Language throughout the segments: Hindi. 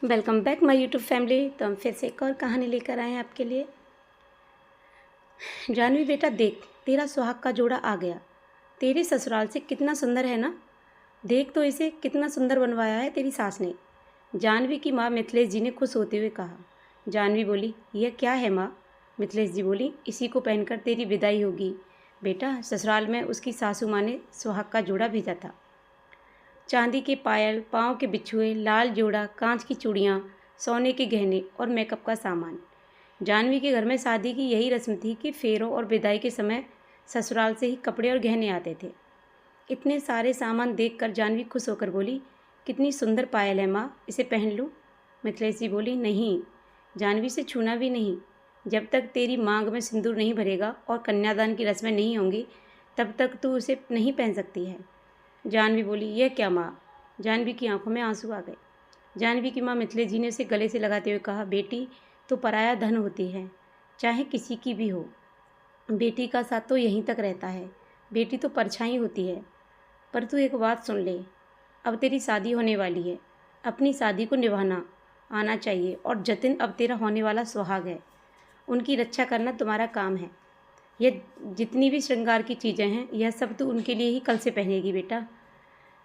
Welcome back my YouTube family. तो हम फिर से एक और कहानी लेकर आए हैं आपके लिए। जानवी बेटा देख, तेरा सुहाग का जोड़ा आ गया। तेरे ससुराल से कितना सुंदर है ना। देख तो इसे कितना सुंदर बनवाया है तेरी सास ने। जानवी की माँ मिथिलेश जी ने खुश होते हुए कहा। जानवी बोली, यह क्या है माँ। मिथिलेश जी बोली, इसी को पहनकर तेरी विदाई होगी बेटा। ससुराल में उसकी सासू माँ ने सुहाग का जोड़ा भेजा था। चांदी के पायल, पाँव के बिछुए, लाल जोड़ा, कांच की चूड़ियाँ, सोने के गहने और मेकअप का सामान। जानवी के घर में शादी की यही रस्म थी कि फेरों और विदाई के समय ससुराल से ही कपड़े और गहने आते थे। इतने सारे सामान देखकर जानवी खुश होकर बोली, कितनी सुंदर पायल है माँ, इसे पहन लूँ। मिथिलेश जी बोली, नहीं, जानवी से छूना भी नहीं। जब तक तेरी मांग में सिंदूर नहीं भरेगा और कन्यादान की रस्में नहीं होंगी तब तक तू उसे नहीं पहन सकती है। जानवी बोली, यह क्या माँ। जानवी की आंखों में आंसू आ गए। जानवी की माँ मिथिलेश जी ने उसे गले से लगाते हुए कहा, बेटी तो पराया धन होती है, चाहे किसी की भी हो। बेटी का साथ तो यहीं तक रहता है, बेटी तो परछाई होती है। पर तू एक बात सुन ले, अब तेरी शादी होने वाली है, अपनी शादी को निभाना आना चाहिए। और जतिन अब तेरा होने वाला सुहाग है, उनकी रक्षा करना तुम्हारा काम है। यह जितनी भी श्रृंगार की चीज़ें हैं, यह सब तू उनके लिए ही कल से पहनेगी बेटा।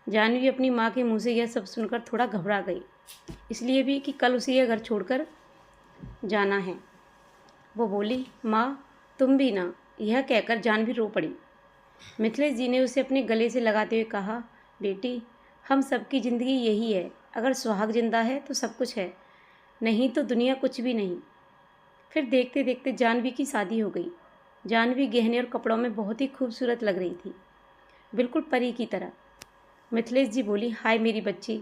जानवी अपनी माँ के मुंह से यह सब सुनकर थोड़ा घबरा गई, इसलिए भी कि कल उसे यह घर छोड़कर जाना है। वो बोली, माँ तुम भी ना। यह कहकर जानवी रो पड़ी। मिथिलेश जी ने उसे अपने गले से लगाते हुए कहा, बेटी हम सबकी ज़िंदगी यही है, अगर सुहाग जिंदा है तो सब कुछ है, नहीं तो दुनिया कुछ भी नहीं। फिर देखते देखते जानवी की शादी हो गई। जानवी गहने और कपड़ों में बहुत ही खूबसूरत लग रही थी, बिल्कुल परी की तरह। मिथिलेश जी बोली, हाय मेरी बच्ची,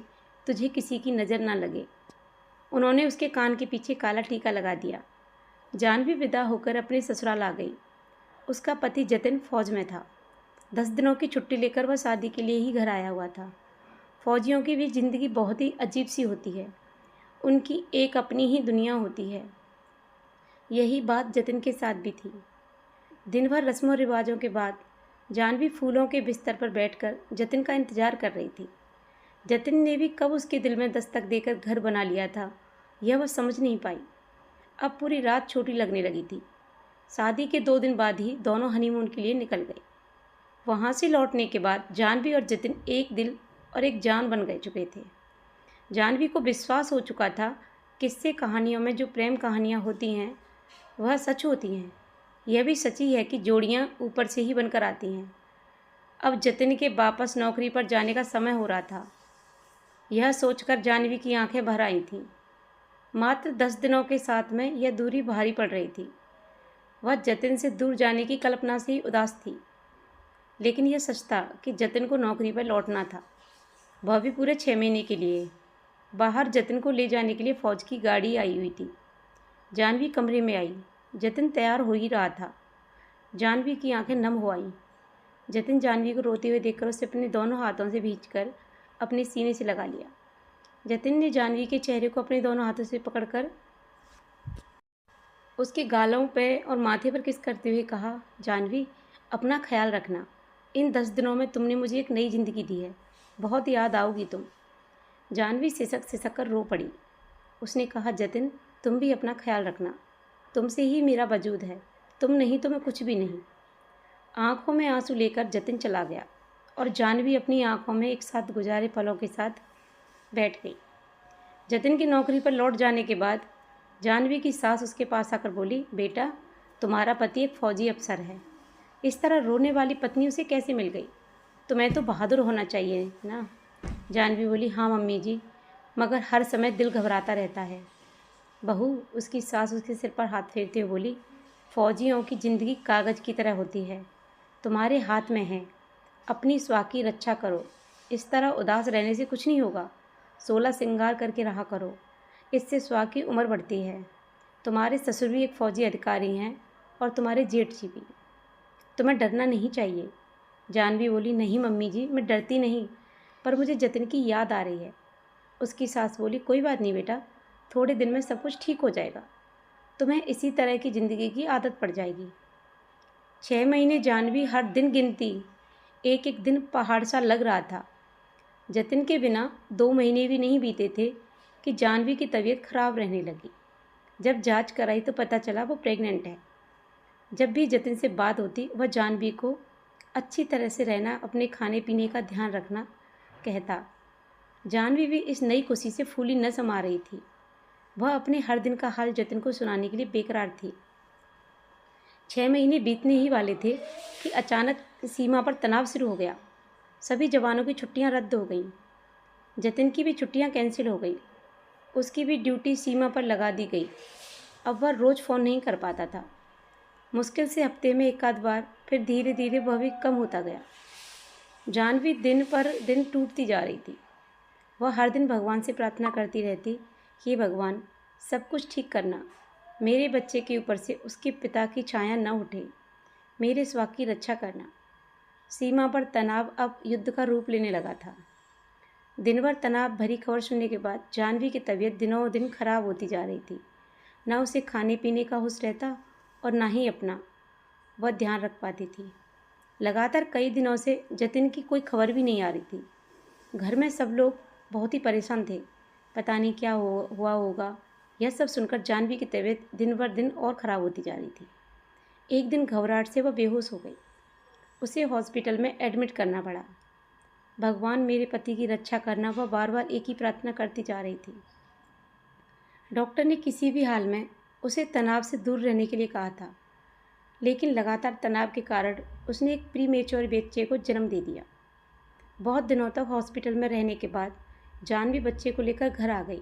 तुझे किसी की नज़र ना लगे। उन्होंने उसके कान के पीछे काला टीका लगा दिया। जानवी विदा होकर अपने ससुराल आ गई। उसका पति जतिन फौज में था। 10 दिनों की छुट्टी लेकर वह शादी के लिए ही घर आया हुआ था। फौजियों की भी ज़िंदगी बहुत ही अजीब सी होती है, उनकी एक अपनी ही दुनिया होती है। यही बात जतिन के साथ भी थी। दिन भर रस्मों रिवाजों के बाद जानवी फूलों के बिस्तर पर बैठकर जतिन का इंतजार कर रही थी। जतिन ने भी कब उसके दिल में दस्तक देकर घर बना लिया था, यह वह समझ नहीं पाई। अब पूरी रात छोटी लगने लगी थी। शादी के 2 दिन बाद ही दोनों हनीमून के लिए निकल गए। वहाँ से लौटने के बाद जानवी और जतिन एक दिल और एक जान बन गए चुके थे। जानवी को विश्वास हो चुका था, किस्से कहानियों में जो प्रेम कहानियाँ होती हैं वह सच होती हैं। यह भी सच्ची है कि जोड़ियाँ ऊपर से ही बनकर आती हैं। अब जतिन के वापस नौकरी पर जाने का समय हो रहा था। यह सोचकर जानवी की आंखें भर आई थीं। मात्र 10 दिनों के साथ में यह दूरी भारी पड़ रही थी। वह जतिन से दूर जाने की कल्पना से ही उदास थी, लेकिन यह सच था कि जतिन को नौकरी पर लौटना था, वह भी पूरे 6 महीने के लिए। बाहर जतिन को ले जाने के लिए फौज की गाड़ी आई हुई थी। जानवी कमरे में आई। जतिन तैयार हो ही रहा था। जानवी की आंखें नम हो आईं। जतिन जानवी को रोते हुए देखकर उसे अपने दोनों हाथों से भींचकर अपने सीने से लगा लिया। जतिन ने जानवी के चेहरे को अपने दोनों हाथों से पकड़कर उसके गालों पे और माथे पर किस करते हुए कहा, जानवी अपना ख्याल रखना। इन 10 दिनों में तुमने मुझे एक नई ज़िंदगी दी है, बहुत याद आओगी तुम। जानवी सिसक सिसक कर रो पड़ी। उसने कहा, जतिन तुम भी अपना ख्याल रखना, तुमसे ही मेरा वजूद है, तुम नहीं तो मैं कुछ भी नहीं। आंखों में आंसू लेकर जतिन चला गया और जानवी अपनी आंखों में एक साथ गुजारे पलों के साथ बैठ गई। जतिन की नौकरी पर लौट जाने के बाद जानवी की सास उसके पास आकर बोली, बेटा तुम्हारा पति एक फौजी अफसर है, इस तरह रोने वाली पत्नी उसे कैसे मिल गई। तुम्हें तो बहादुर होना चाहिए ना। जानवी बोली, हाँ मम्मी जी, मगर हर समय दिल घबराता रहता है। बहू, उसकी सास उसके सिर पर हाथ फेरते हुए बोली, फौजियों की ज़िंदगी कागज़ की तरह होती है, तुम्हारे हाथ में है, अपनी स्वास्थ्य की रक्षा करो। इस तरह उदास रहने से कुछ नहीं होगा, 16 श्रृंगार करके रहा करो, इससे स्वास्थ्य की उम्र बढ़ती है। तुम्हारे ससुर भी एक फौजी अधिकारी हैं और तुम्हारे जेठ जी भी, तुम्हें डरना नहीं चाहिए। जानवी बोली, नहीं मम्मी जी, मैं डरती नहीं, पर मुझे जतिन की याद आ रही है। उसकी सास बोली, कोई बात नहीं बेटा, थोड़े दिन में सब कुछ ठीक हो जाएगा, तुम्हें इसी तरह की ज़िंदगी की आदत पड़ जाएगी। 6 महीने जानवी हर दिन गिनती, एक एक दिन पहाड़ सा लग रहा था। जतिन के बिना 2 महीने भी नहीं बीते थे कि जाह्नवी की तबीयत खराब रहने लगी। जब जांच कराई तो पता चला वो प्रेग्नेंट है। जब भी जतिन से बात होती वह जाह्नवी को अच्छी तरह से रहना, अपने खाने पीने का ध्यान रखना कहता। जाह्नवी भी इस नई खुशी से फूली न समा रही थी। वह अपने हर दिन का हाल जतिन को सुनाने के लिए बेकरार थी। 6 महीने बीतने ही वाले थे कि अचानक सीमा पर तनाव शुरू हो गया। सभी जवानों की छुट्टियां रद्द हो गईं। जतिन की भी छुट्टियां कैंसिल हो गई। उसकी भी ड्यूटी सीमा पर लगा दी गई। अब वह रोज़ फ़ोन नहीं कर पाता था। मुश्किल से हफ्ते में एक आध बार, फिर धीरे धीरे वह भी कम होता गया। जाह्नवी दिन पर दिन टूटती जा रही थी। वह हर दिन भगवान से प्रार्थना करती रहती, हे भगवान, सब कुछ ठीक करना, मेरे बच्चे के ऊपर से उसके पिता की छाया न उठे, मेरे स्वास्थ्य की रक्षा करना। सीमा पर तनाव अब युद्ध का रूप लेने लगा था। दिन भर तनाव भरी खबर सुनने के बाद जाह्नवी की तबीयत दिनों दिन खराब होती जा रही थी। न उसे खाने पीने का होश रहता और न ही अपना वह ध्यान रख पाती थी। लगातार कई दिनों से जतिन की कोई खबर भी नहीं आ रही थी। घर में सब लोग बहुत ही परेशान थे। पता नहीं क्या हुआ होगा। यह सब सुनकर जाह्नवी की तबीयत दिन बर दिन और ख़राब होती जा रही थी। एक दिन घबराहट से वह बेहोश हो गई। उसे हॉस्पिटल में एडमिट करना पड़ा। भगवान, मेरे पति की रक्षा करना, वह बार बार एक ही प्रार्थना करती जा रही थी। डॉक्टर ने किसी भी हाल में उसे तनाव से दूर रहने के लिए कहा था, लेकिन लगातार तनाव के कारण उसने एक प्रीमेच्योर बच्चे को जन्म दे दिया। बहुत दिनों तक हॉस्पिटल में रहने के बाद जाह्नवी बच्चे को लेकर घर आ गई।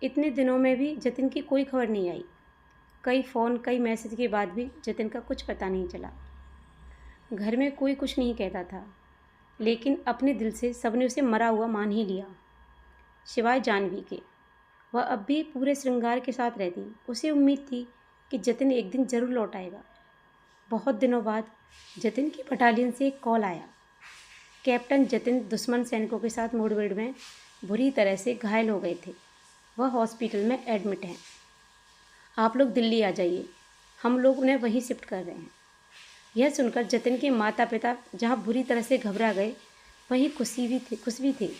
इतने दिनों में भी जतिन की कोई खबर नहीं आई। कई फ़ोन, कई मैसेज के बाद भी जतिन का कुछ पता नहीं चला। घर में कोई कुछ नहीं कहता था, लेकिन अपने दिल से सबने उसे मरा हुआ मान ही लिया, सिवाय जाह्नवी के। वह अब भी पूरे श्रृंगार के साथ रहती। उसे उम्मीद थी कि जतिन एक दिन ज़रूर लौट आएगा। बहुत दिनों बाद जतिन की बटालियन से एक कॉल आया। कैप्टन जतिन दुश्मन सैनिकों के साथ मुठभेड़ में बुरी तरह से घायल हो गए थे। वह हॉस्पिटल में एडमिट हैं। आप लोग दिल्ली आ जाइए, हम लोग उन्हें वहीं शिफ्ट कर रहे हैं। यह सुनकर जतिन के माता पिता जहाँ बुरी तरह से घबरा गए, वहीं खुश भी थे।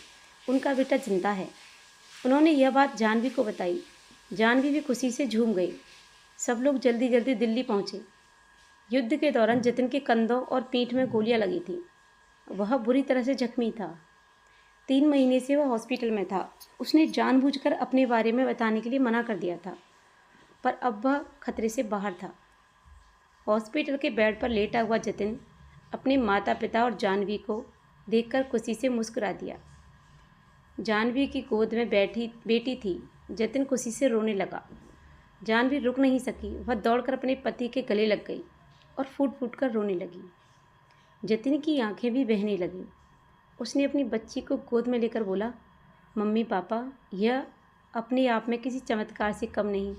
उनका बेटा जिंदा है। उन्होंने यह बात जाह्नवी को बताई। जाह्नवी भी खुशी से झूम गई। सब लोग जल्दी जल्दी दिल्ली पहुँचे। युद्ध के दौरान जतिन के कंधों और पीठ में गोलियां लगी थी। वह बुरी तरह से जख्मी था। 3 महीने से वह हॉस्पिटल में था। उसने जानबूझकर अपने बारे में बताने के लिए मना कर दिया था, पर अब वह खतरे से बाहर था। हॉस्पिटल के बेड पर लेटा हुआ जतिन अपने माता पिता और जाह्नवी को देखकर खुशी से मुस्कुरा दिया। जाह्नवी की गोद में बेटी थी। जतिन खुशी से रोने लगा। जाह्नवी रुक नहीं सकी। वह दौड़कर अपने पति के गले लग गई और फूट फूट कर रोने लगी। जतिन की आंखें भी बहने लगीं। उसने अपनी बच्ची को गोद में लेकर बोला, मम्मी पापा, यह अपने आप में किसी चमत्कार से कम नहीं।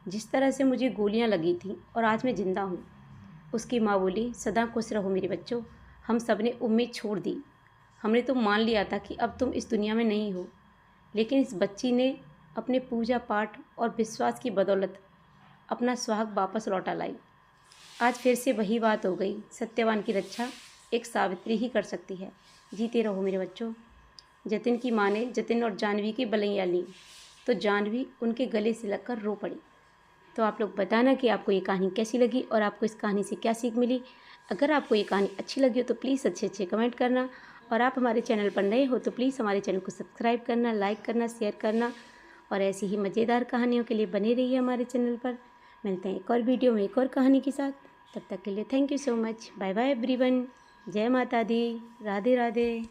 जिस तरह से मुझे गोलियां लगी थीं और आज मैं ज़िंदा हूँ। उसकी माँ बोली, सदा खुश रहो मेरे बच्चों। हम सब ने उम्मीद छोड़ दी। हमने तो मान लिया था कि अब तुम इस दुनिया में नहीं हो, लेकिन इस बच्ची ने अपने पूजा पाठ और विश्वास की बदौलत अपना सुहाग वापस लौटा लाई। आज फिर से वही बात हो गई। सत्यवान की रक्षा एक सावित्री ही कर सकती है। जीते रहो मेरे बच्चों। जतिन की माँ ने जतिन और जाह्नवी की बलैया ली तो जाह्नवी उनके गले से लगकर रो पड़ी। तो आप लोग बताना कि आपको ये कहानी कैसी लगी और आपको इस कहानी से क्या सीख मिली। अगर आपको ये कहानी अच्छी लगी हो तो प्लीज़ अच्छे कमेंट करना, और आप हमारे चैनल पर नए हो तो प्लीज़ हमारे चैनल को सब्सक्राइब करना, लाइक करना, शेयर करना, और ऐसी ही मज़ेदार कहानियों के लिए बने रहिए हमारे चैनल पर। मिलते हैं एक और वीडियो में एक और कहानी के साथ। तब तक के लिए thank you so much. Bye bye everyone. जय माता दी। राधे राधे।